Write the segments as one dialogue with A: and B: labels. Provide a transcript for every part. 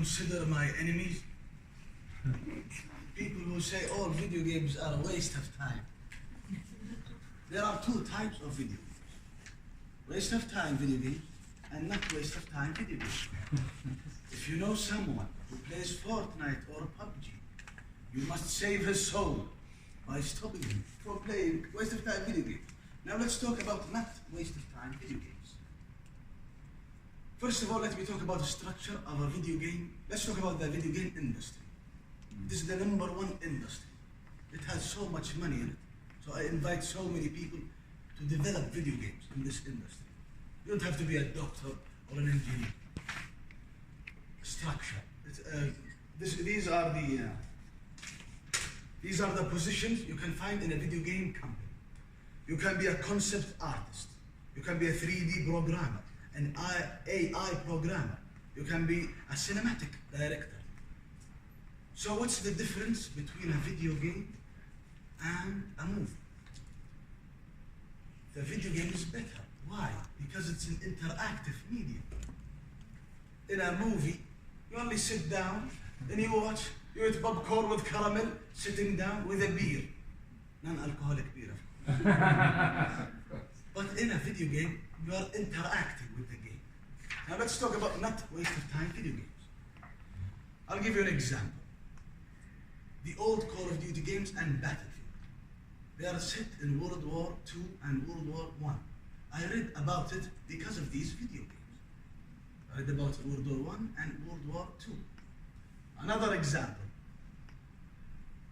A: consider my enemies? People who say all video games are a waste of time. There are two types of video games. Waste of time video games and not waste of time video games. If you know someone who plays Fortnite or PUBG, you must save his soul by stopping him from playing waste of time video games. Now let's talk about not waste of time video games. First of all, let me talk about the structure of a video game. Let's talk about the video game industry. This is the #1 industry. It has so much money in it. So I invite so many people to develop video games in this industry. You don't have to be a doctor or an engineer. Structure. These are the positions you can find in a video game company. You can be a concept artist. You can be a 3D programmer, an AI programmer. You can be a cinematic director. So what's the difference between a video game and a movie? The video game is better. Why? Because it's an interactive medium. In a movie, you only sit down and you watch, you eat popcorn with caramel, sitting down with a beer. Non-alcoholic beer, of course. But in a video game, you are interacting with the game. Now let's talk about not waste of time video games. I'll give you an example. The old Call of Duty games and Battlefield. They are set in World War II and World War I. I read about it because of these video games. I read about World War I and World War II. Another example,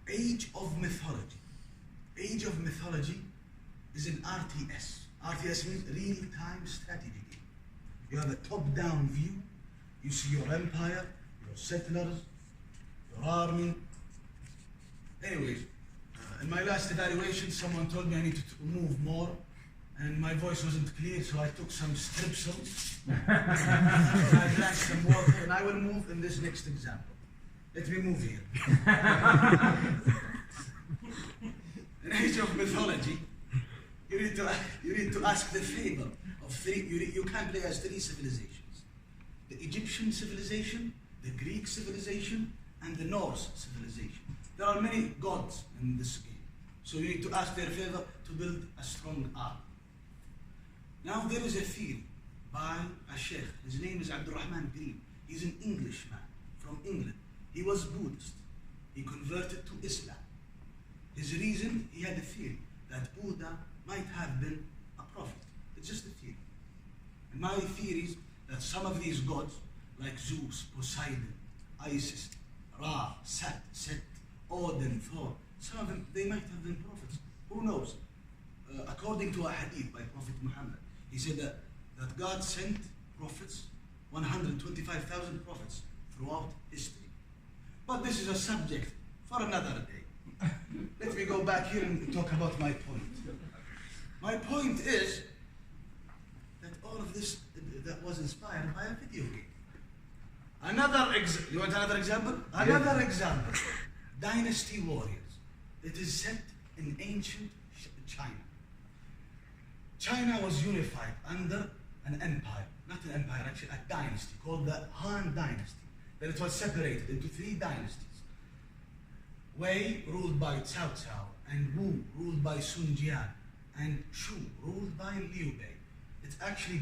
A: Age of Mythology. Age of Mythology is an RTS. RTS means real-time strategy game. You have a top-down view. You see your empire, your settlers, your army. Anyways, in my last evaluation, someone told me I needed to move more, and my voice wasn't clear, so I took some strepsils. I drank some water, and I will move in this next example. Let me move here. In Age of Mythology, you need to ask the favor of three. You can play as three civilizations: the Egyptian civilization, the Greek civilization, and the Norse civilization. There are many gods in this game, so you need to ask their favor to build a strong army. Now there is a theory by a sheikh. His name is Abdurrahman Green. He's an Englishman from England. He was Buddhist. He converted to Islam. His reason, he had a theory that Buddha might have been a prophet. It's just a theory. And my theory is that some of these gods, like Zeus, Poseidon, Isis, Ra, Set, Odin, Thor, some of them, they might have been prophets. Who knows? According to a hadith by Prophet Muhammad, he said that God sent prophets, 125,000 prophets throughout history. But this is a subject for another day. Let me go back here and talk about my point. My point is that all of this that was inspired by a video game. You want another example? Another example. Dynasty Warriors. It is set in ancient China. China was unified under an empire, not an empire, actually a dynasty called the Han Dynasty. Then it was separated into 3 dynasties. Wei, ruled by Cao Cao, and Wu, ruled by Sun Jian, and Shu, ruled by Liu Bei. It's actually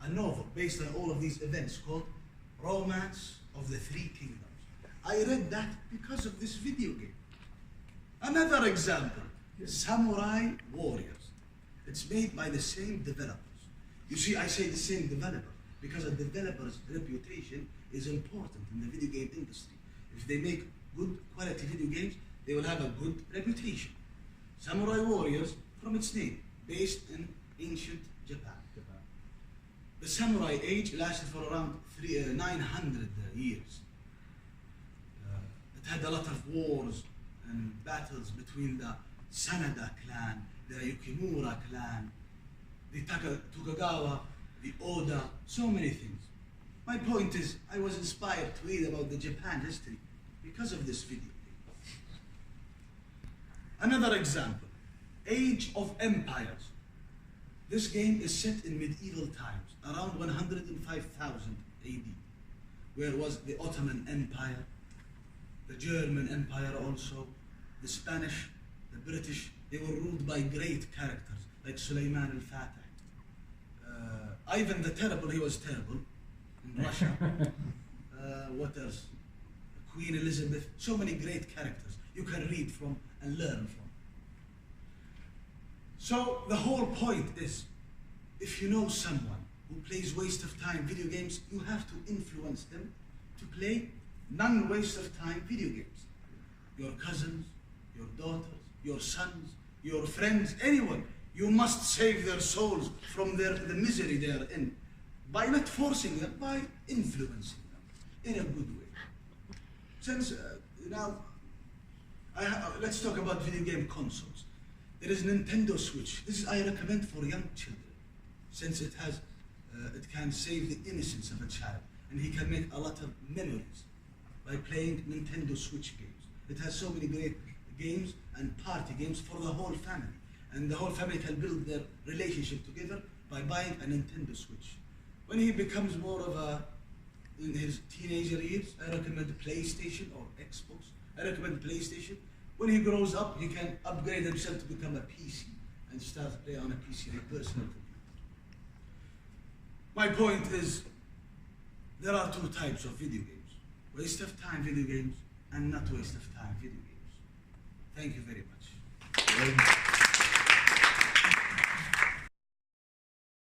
A: a novel based on all of these events called Romance of the 3 Kingdoms. I read that because of this video game. Another example, Samurai Warriors. It's made by the same developers. You see, I say the same developer because a developer's reputation is important in the video game industry. If they make good quality video games, they will have a good reputation. Samurai Warriors, from its name, based in ancient Japan. The samurai age lasted for around 900 years. It had a lot of wars and battles between the Sanada clan, the Yukimura clan, the Tokugawa, the Oda, so many things. My point is, I was inspired to read about the Japan history because of this video game. Another example, Age of Empires. This game is set in medieval times, around 105,000 AD. where was the Ottoman Empire, the German Empire also, the Spanish, the British. They were ruled by great characters like Sulaiman al-Fatih. Ivan the Terrible, he was terrible in Russia. What else? Queen Elizabeth, so many great characters you can read from and learn from. So the whole point is, if you know someone who plays waste of time video games, you have to influence them to play non-waste of time video games. Your cousins, your daughters, your sons, your friends, anyone. You must save their souls from the misery they are in by not forcing them, by influencing them in a good way. Since now, let's talk about video game consoles. There is Nintendo Switch. This is I recommend for young children, since it has, it can save the innocence of a child, and he can make a lot of memories by playing Nintendo Switch games. It has so many great games and party games for the whole family, and the whole family can build their relationship together by buying a Nintendo Switch. When he becomes more of a, in his teenager years, I recommend PlayStation or Xbox. I recommend PlayStation. When he grows up, he can upgrade himself to become a PC and start to play on a PC, like personal computer. My point is, there are two types of video games. Waste of time video games and not waste of time video games. Thank you very much.